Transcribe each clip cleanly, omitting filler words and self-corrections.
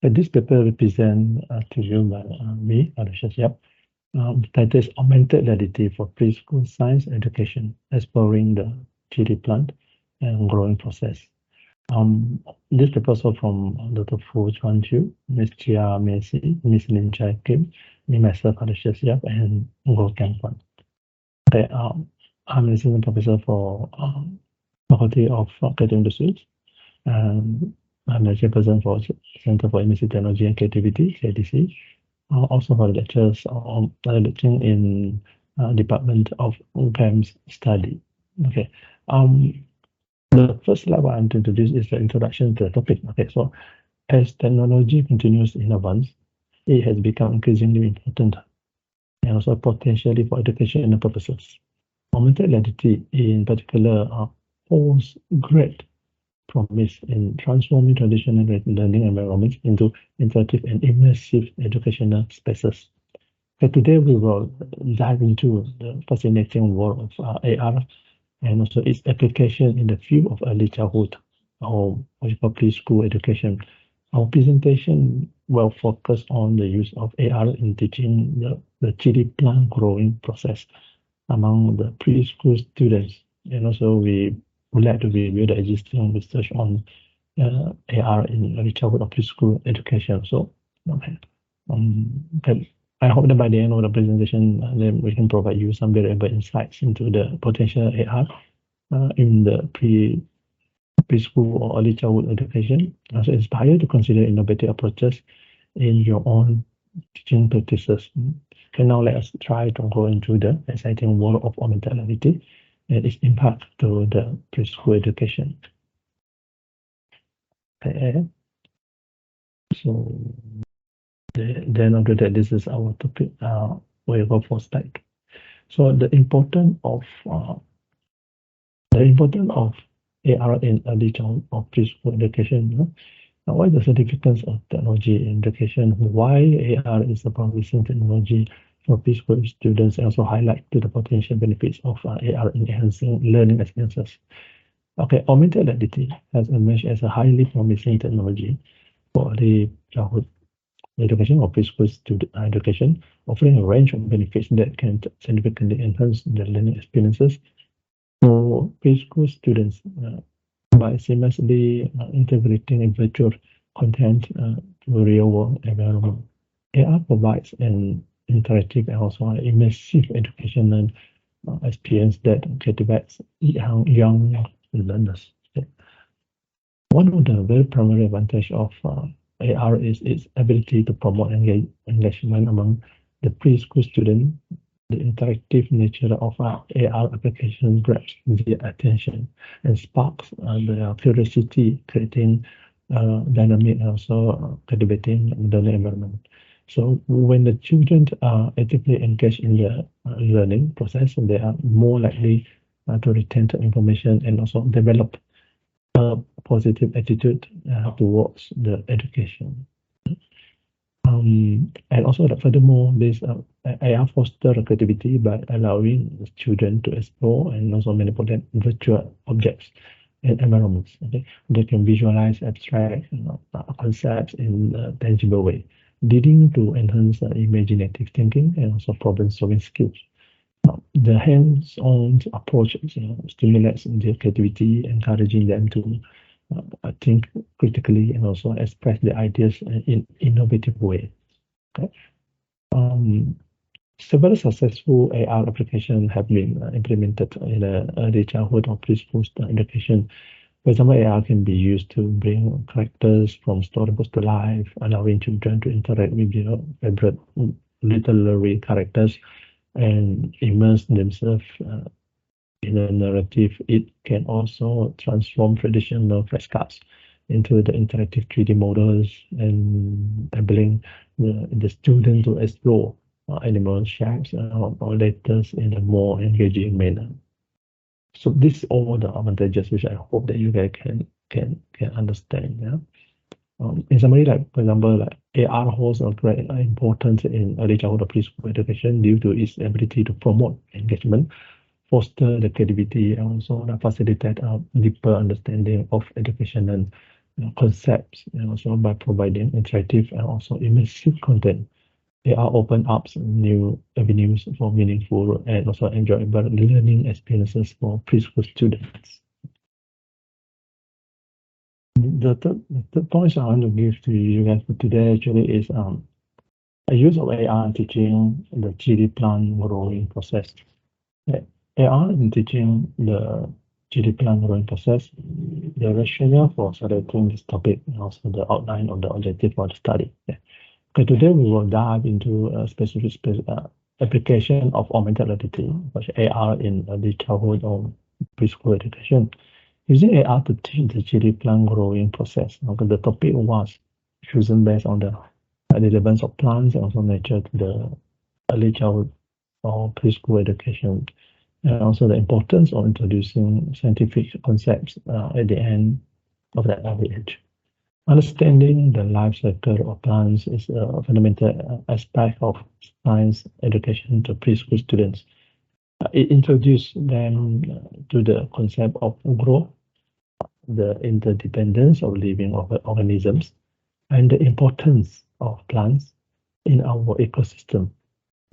But this paper will present to you by me, Aloysius Yapp. The title is Augmented Reality for Preschool Science Education, Exploring the Chili Plant and Growing Process. This paper is from Dr. Fu Chuan Chu, Ms. Chia Messi, Ms. Lin Chai Kim, me myself, Aloysius Yapp, and Ngo Kang Kwan. Okay, I'm assistant professor for Faculty of Creative Industries, and I'm the chairperson for Center for Immersive Technology and Creativity, CITC. Also for lectures on lecturing in Department of GAMS Study. Okay. The first slide I want to introduce is the introduction to the topic. Okay, so as technology continues in advance, it has become increasingly important and also potentially for educational purposes. Augmented reality in particular holds great promise in transforming traditional learning environments into interactive and immersive educational spaces. Okay, today we will dive into the fascinating world of AR and also its application in the field of early childhood or what you call preschool education. Our presentation will focus on the use of AR in teaching the chili plant growing process among the preschool students. And also we would like to review the existing research on AR in early childhood or preschool education. So okay. I hope that by the end of the presentation, then we can provide you some valuable insights into the potential AR in the preschool or early childhood education. Also inspire you to consider innovative approaches in your own teaching practices. Okay, now let us try to go into the exciting world of augmented reality and its impact to the preschool education. Okay. So then after that, this is our topic. We'll go for slide. So the importance of AR in early childhood or preschool education. What is the significance of technology in education? Why AR is a promising technology for preschool students, and also highlight to the potential benefits of AR in enhancing learning experiences. Okay, augmented reality has emerged as a highly promising technology for early childhood education or preschool student education, offering a range of benefits that can significantly enhance the learning experiences for preschool students by seamlessly integrating virtual content to real-world environment. AR provides an interactive and also immersive educational experience that captivates young learners. One of the very primary advantages of AR is its ability to promote engagement among the preschool student. The interactive nature of AR application grabs their attention and sparks their curiosity, creating dynamic and also captivating learning environment. So when the children are actively engaged in the learning process, they are more likely to retain the information and also develop a positive attitude towards the education. And also furthermore, this AR foster creativity by allowing the children to explore and also manipulate virtual objects and environments. Okay? They can visualize abstract concepts in a tangible way, leading to enhanced imaginative thinking and also problem-solving skills. The hands-on approach stimulates their creativity, encouraging them to think critically and also express their ideas in innovative way. Okay. Several successful AR applications have been implemented in early childhood or preschool education. For example, AR can be used to bring characters from storybooks to life, allowing children to interact with their favorite literary characters and immerse themselves in a narrative. It can also transform traditional flashcards into the interactive 3D models and enabling the student to explore animal shapes or letters in a more engaging manner. So these are all the advantages which I hope that you guys can understand. Yeah. In summary, like for example, like AR holds a great importance in early childhood or preschool education due to its ability to promote engagement, foster the creativity, and also facilitate a deeper understanding of education and concepts, and also by providing interactive and also immersive content. AR open up new avenues for meaningful and also enjoyable learning experiences for preschool students. The third point I want to give to you guys for today actually is a use of AR in teaching the chili plant growing process. AR in teaching the chili plant growing process, the rationale for selecting this topic and also the outline of the objective for the study. Okay, today we will dive into a specific application of augmented reality, which AR in early childhood or preschool education. Using AR to teach the chili plant growing process. Okay, the topic was chosen based on the relevance of plants and also nature to the early childhood or preschool education, and also the importance of introducing scientific concepts at the end of that early age. Understanding the life cycle of plants is a fundamental aspect of science education to preschool students. It introduced them to the concept of growth, the interdependence of living organisms, and the importance of plants in our ecosystem.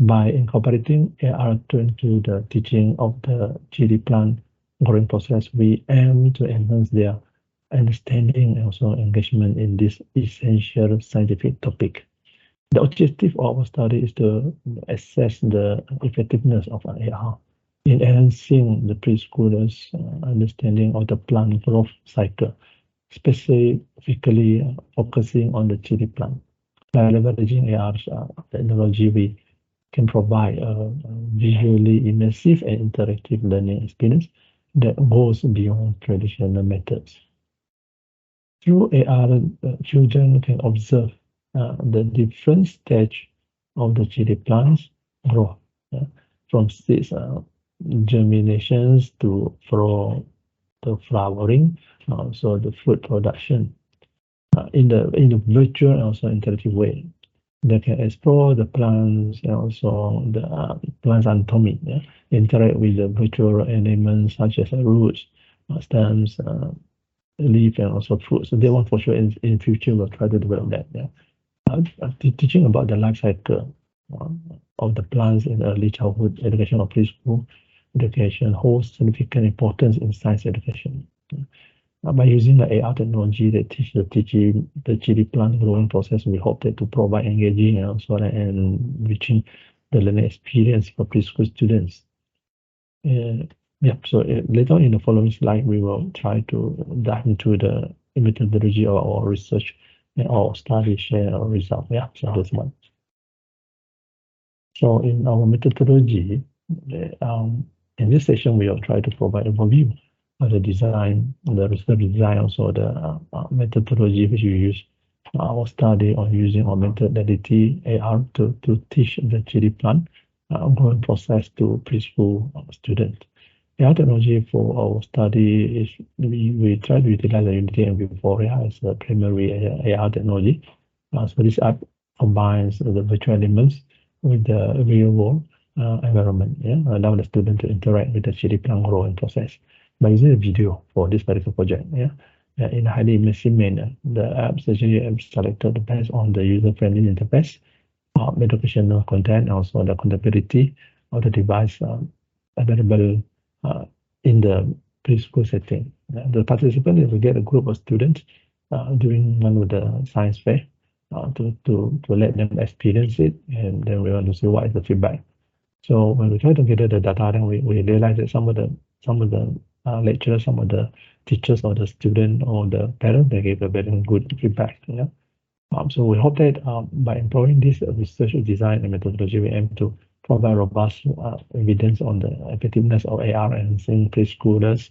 By incorporating AR into the teaching of the chili plant growing process, we aim to enhance their understanding and also engagement in this essential scientific topic. The objective of our study is to assess the effectiveness of AR in enhancing the preschoolers' understanding of the plant growth cycle, specifically focusing on the chili plant. By leveraging AR technology, we can provide a visually immersive and interactive learning experience that goes beyond traditional methods. Through AR, children can observe the different stage of the chili plant's growth, from seeds germinations to flowering, so the fruit production, in the virtual and also interactive way. They can explore the plants and also the plant's anatomy, interact with the virtual elements such as roots, stems, leaf, and also fruit. So they want for sure in future will try to develop that. Teaching about the life cycle of the plants in early childhood education or preschool education holds significant importance in science education. By using the AR technology that teach the chili plant growing process, we hope that to provide engaging and also enriching the learning experience for preschool students. So later on in the following slide, we will try to dive into the methodology of our research and our study, share our result. So this one. So in our methodology, in this session, we will try to provide an overview of the design, the research design, also the methodology which we use our study on using augmented reality AR to teach the chili plant growing process to preschool students. AR technology for our study is we try to utilize the Unity and Vuforia as a primary AR technology. So this app combines the virtual elements with the real world environment, allow the student to interact with the chili plant growing process by using a video for this particular project. In a highly immersive manner, the apps actually selected based on the user-friendly interface, educational content, also the compatibility of the device available in the preschool setting. The participant will get a group of students during one of the science fair to let them experience it, and then we want to see what is the feedback. So when we try to gather the data, then we realize that some of the lecturers, some of the teachers or the student or the parents, they gave a very good feedback. So we hope that by employing this research design and methodology, we aim to provide robust evidence on the effectiveness of AR and seeing preschoolers'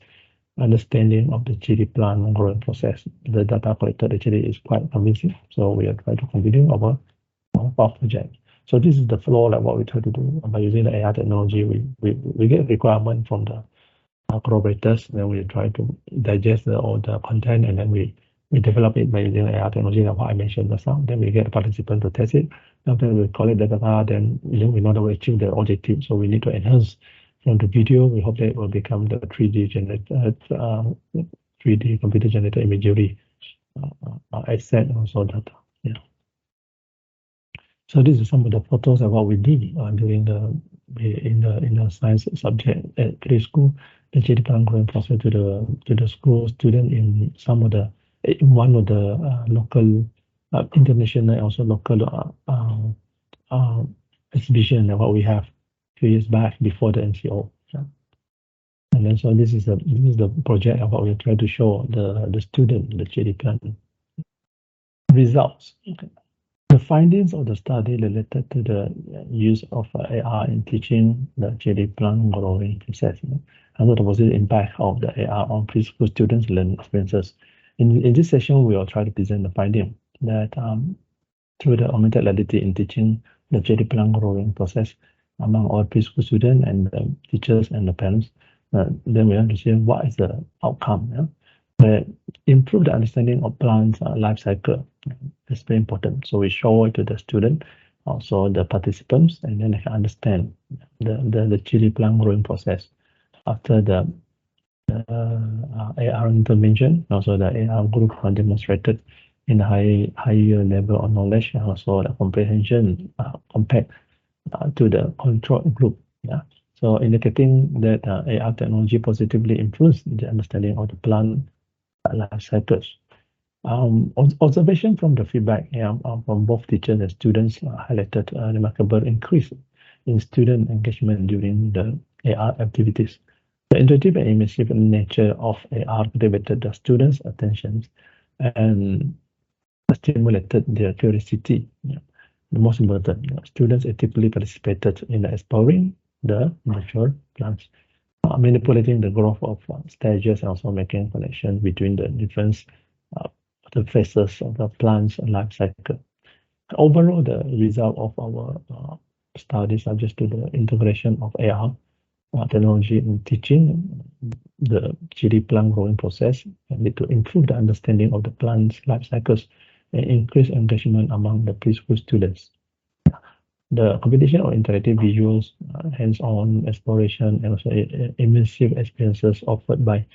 understanding of the chili plant growing process. The data collected actually is quite convincing, so we are trying to continue our project. So this is the flow, like what we try to do by using the AR technology. We get requirement from the collaborators, then we try to digest all the content, and then we develop it by using AR technology, like what I mentioned just now. Then we get a participant to test it. After we collect the data, then we know that we achieve the objective. So we need to enhance from the video. We hope that it will become the 3D computer generated imagery asset and also data. Yeah. So this is some of the photos of what we did during in the science subject at preschool. The JD plan growing process to the school student in some of the in one of the local international and also local exhibition that what we have 2 years back before the NCO. Yeah. And then so this is the project of what we try to show the student the JD plan results. Okay. The findings of the study related to the use of AR in teaching the JD plan growing process, and the positive impact of the AR on preschool students' learning experiences. In this session, we will try to present the finding that through the augmented reality in teaching the JD plan growing process among all preschool students and the teachers and the parents, then we have to see what is the outcome. Yeah? But improve the understanding of plants' life cycle. It's very important. So we show it to the student, also the participants, and then they can understand the chili plant growing process after the AR intervention. Also the AR group demonstrated in a higher level of knowledge and also the comprehension compared to the control group. Yeah. So indicating that AR technology positively improves the understanding of the plant life cycles. Observation from the feedback from both teachers and students highlighted a remarkable increase in student engagement during the AR activities. The interactive and immersive nature of AR captivated the students' attention and stimulated their curiosity. Yeah. The most important, students actively participated in exploring the virtual plants, manipulating the growth of stages and also making connection between the different the phases of the plant's life cycle. Overall, the result of our study suggests to the integration of AR technology in teaching the chili plant growing process and lead to improve the understanding of the plant's life cycles and increase engagement among the preschool students. The combination of interactive visuals, hands-on exploration, and also immersive experiences offered by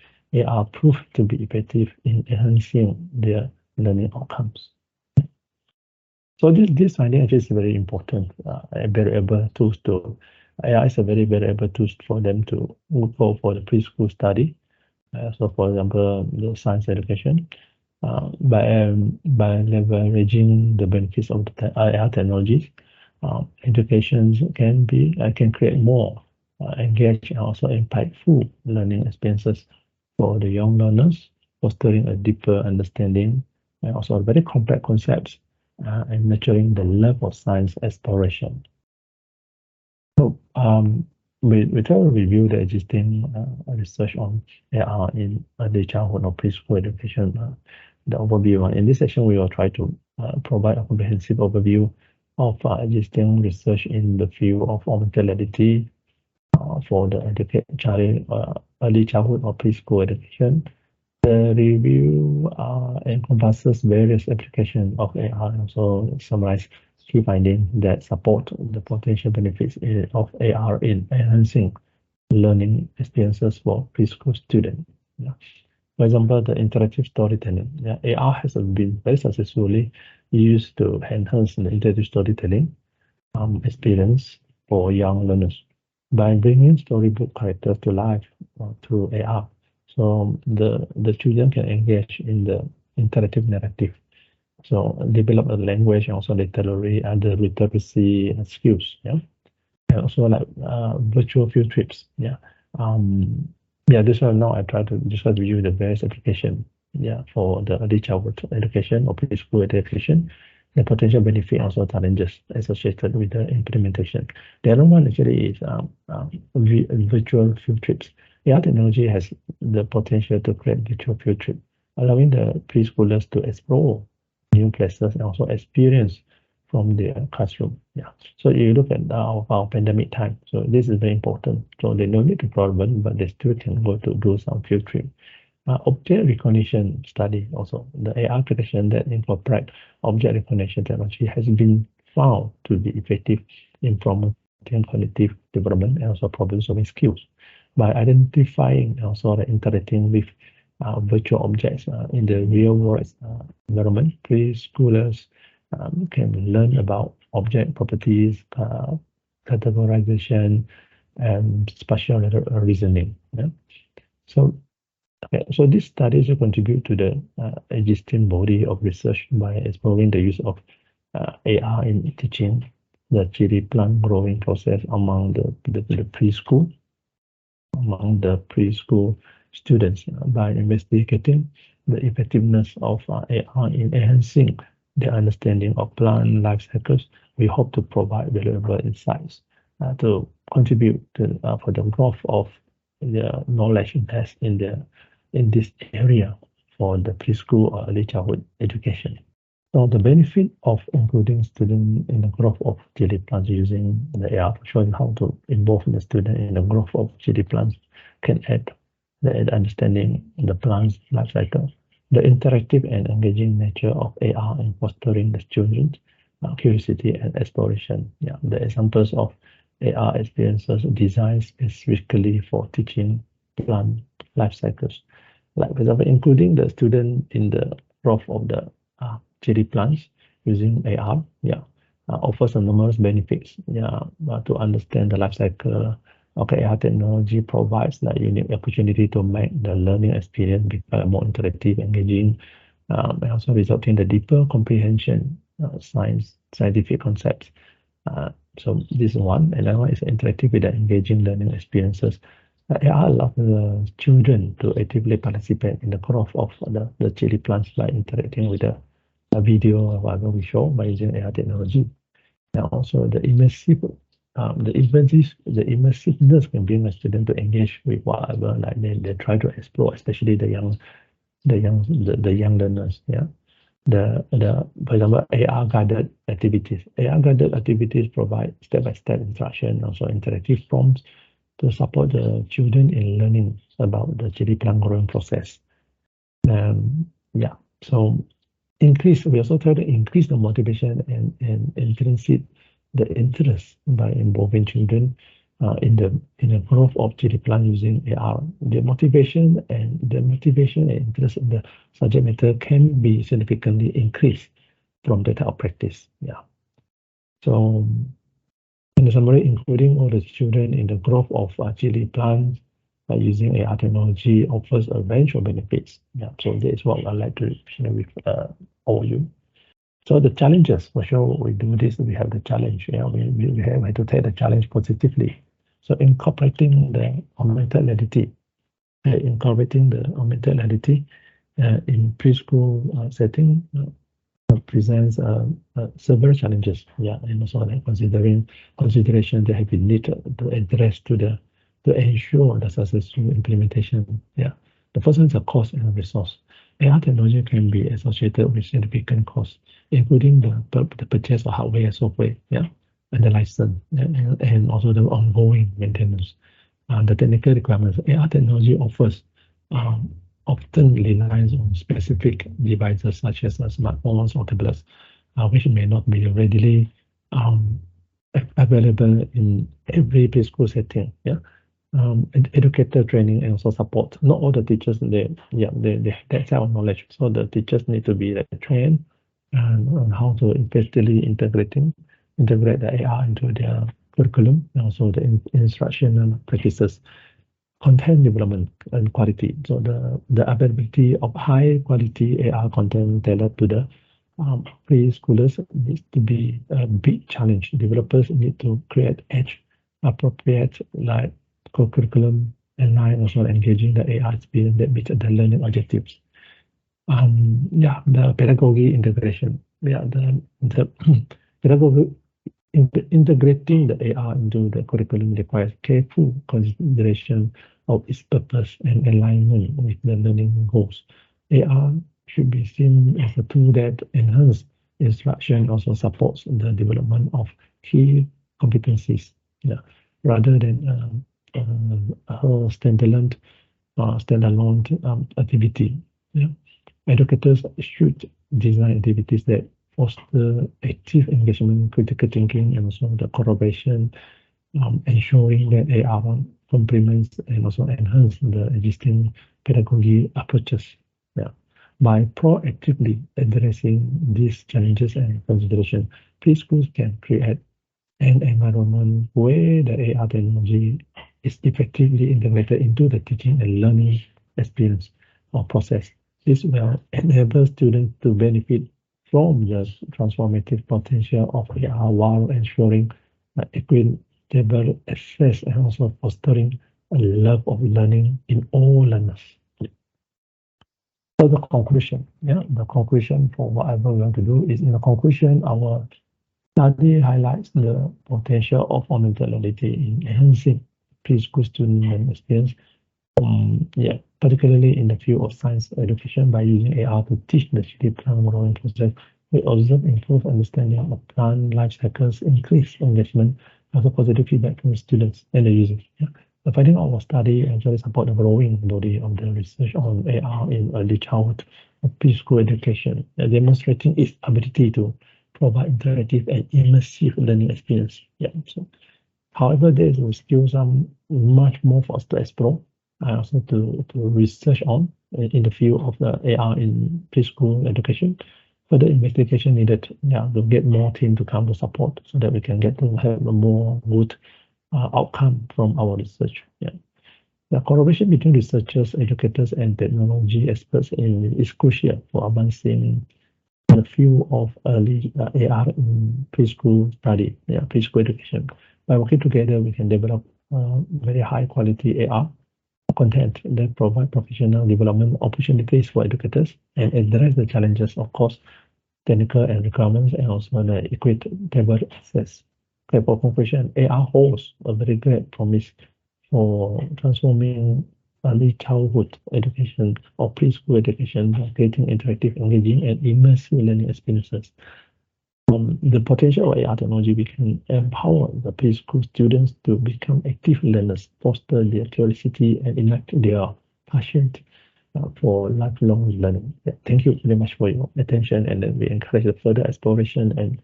AR proved to be effective in enhancing their learning outcomes. So this finding actually is very important. A variable tools to AI is a very variable tools for them to go for the preschool study. So, for example, the science education, by leveraging the benefits of the AI technologies, educations can create more engaged and also impactful learning experiences for the young learners, fostering a deeper understanding and also very complex concepts and nurturing the love of science exploration. So we try to review the existing research on AR in early childhood or preschool education, the overview. In this session, we will try to provide a comprehensive overview of existing research in the field of augmented reality for the early childhood or preschool education. The review encompasses various applications of AR and also summarize key findings that support the potential benefits of AR in enhancing learning experiences for preschool students. Yeah. For example, the interactive storytelling. Yeah, AR has been very successfully used to enhance the interactive storytelling experience for young learners by bringing storybook characters to life through AR. So the children can engage in the interactive narrative. So develop a language and also literary and the literacy skills. Yeah, and also like virtual field trips. Yeah, yeah. This one now I try to describe to you the various application. Yeah, for the early childhood education or preschool education, the potential benefit also challenges associated with the implementation. The other one actually is virtual field trips. AI technology has the potential to create virtual field trip, allowing the preschoolers to explore new places and also experience from their classroom. Yeah. So you look at our pandemic time. So this is very important. So they don't need to travel, but they still can go to do some field trip. Object recognition study also. The AI application that incorporate object recognition technology has been found to be effective in promoting cognitive development and also problem-solving skills by identifying and also interacting with virtual objects in the real world environment. Preschoolers can learn about object properties, categorization, and spatial reasoning. Yeah? So, okay, so these studies will contribute to the existing body of research by exploring the use of AR in teaching the chili plant growing process among the preschool students by investigating the effectiveness of AR in enhancing their understanding of plant life cycles. We hope to provide valuable insights to contribute to for the growth of the knowledge base in this area for the preschool or early childhood education. So the benefit of including students in the growth of chili plants using the AR, showing how to involve the student in the growth of chili plants, can add the understanding the plant's life cycle, the interactive and engaging nature of AR in fostering the children's curiosity and exploration. Yeah, the examples of AR experiences designed specifically for teaching plant life cycles, like for example, including the student in the growth of the chili plants using AR, offers some numerous benefits. To understand the life cycle. Okay, AR technology provides a unique opportunity to make the learning experience become more interactive, engaging, and also resulting in the deeper comprehension scientific concepts. So this is one, and another one is interactive with the engaging learning experiences. AR allows the children to actively participate in the growth of the chili plants by interacting with the video or whatever we show by using AR technology. And also the immersiveness can bring a student to engage with whatever like they try to explore, especially the young learners. Yeah. For example, AR guided activities. AR guided activities provide step-by-step instruction, also interactive prompts to support the children in learning about the chili plant growing process. So we also try to increase the motivation and intrinsic the interest by involving children in the growth of chili plant using AR. The motivation and interest in the subject matter can be significantly increased from the type of practice. Yeah. So in the summary, including all the children in the growth of chili plants by using AR technology offers a range of benefits. Yeah. So that is what I'd like to share with all you. So the challenges, for sure, we do this, we have the challenge. Yeah, we have to take the challenge positively. So incorporating the augmented reality, in preschool setting presents several challenges. Yeah, and also like consideration that have been needed to address to ensure the successful implementation. Yeah, the first one is the cost and resource. AR technology can be associated with significant costs, including the purchase of hardware and software, and the license, and also the ongoing maintenance. The technical requirements. AR technology offers often relies on specific devices such as smartphones or tablets, which may not be readily available in every preschool setting. Educator training and also support. Not all the teachers they have that type of knowledge. So the teachers need to be trained on how to effectively integrate the AR into their curriculum and also the instructional practices, content development and quality. So the availability of high quality AR content tailored to the preschoolers needs to be a big challenge. Developers need to create age appropriate like co-curriculum and also engaging the AR experience that meets the learning objectives. The pedagogy integration. The pedagogy integrating the AR into the curriculum requires careful consideration of its purpose and alignment with the learning goals. AR should be seen as a tool that enhances instruction, also supports the development of key competencies, rather than a standalone activity. Educators should design activities that foster active engagement, critical thinking, and also the collaboration, ensuring that AR complements and also enhance the existing pedagogy approaches. Yeah. By proactively addressing these challenges and considerations, preschools can create an environment where the AR technology is effectively integrated into the teaching and learning experience or process. This will enable students to benefit from the transformative potential of AR while ensuring equitable access and also fostering a love of learning in all learners. So the conclusion, the conclusion for whatever we want to do is in the conclusion, our study highlights the potential of augmented reality in enhancing preschool student learning experience, particularly in the field of science education by using AR to teach the chili plant growing process. We observe improved understanding of plant life cycles, increased engagement, and also positive feedback from the students and the users. The finding of our study actually support the growing body of the research on AR in early childhood preschool education, demonstrating its ability to provide interactive and immersive learning experience. So, however, there is still much more for us to explore, also to research on in the field of the AR in preschool education. Further investigation needed, to get more team to come to support so that we can get to have a more good outcome from our research. The collaboration between researchers, educators, and technology experts is crucial for advancing the field of early AR in preschool study, preschool education. By working together, we can develop very high quality AR content that provide professional development opportunities for educators and address the challenges of course, technical and requirements, and also the equitable access. Okay, for conclusion, AR holds a very great promise for transforming early childhood education or preschool education by creating interactive, engaging, and immersive learning experiences. The potential of AR technology, we can empower the preschool students to become active learners, foster their curiosity, and ignite their passion for lifelong learning. Thank you very much for your attention, and then we encourage the further exploration and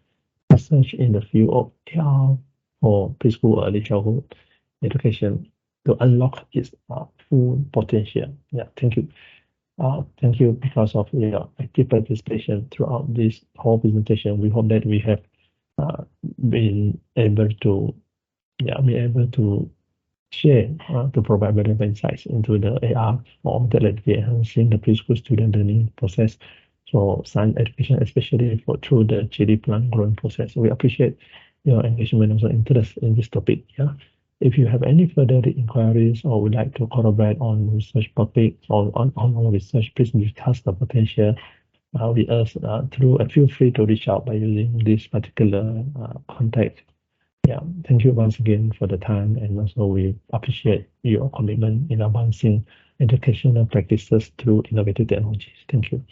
research in the field of AR for preschool or early childhood education to unlock its full potential. Thank you. Thank you because of your active participation throughout this whole presentation. We hope that we have been able to share to provide valuable insights into the AR or augmented reality enhancing the preschool student learning process. So science education, especially through the chili plant growing process. We appreciate your engagement and also interest in this topic. If you have any further inquiries or would like to collaborate on research topics or on our research, please discuss the potential with us feel free to reach out by using this particular contact. Thank you once again for the time, and also we appreciate your commitment in advancing educational practices through innovative technologies. Thank you.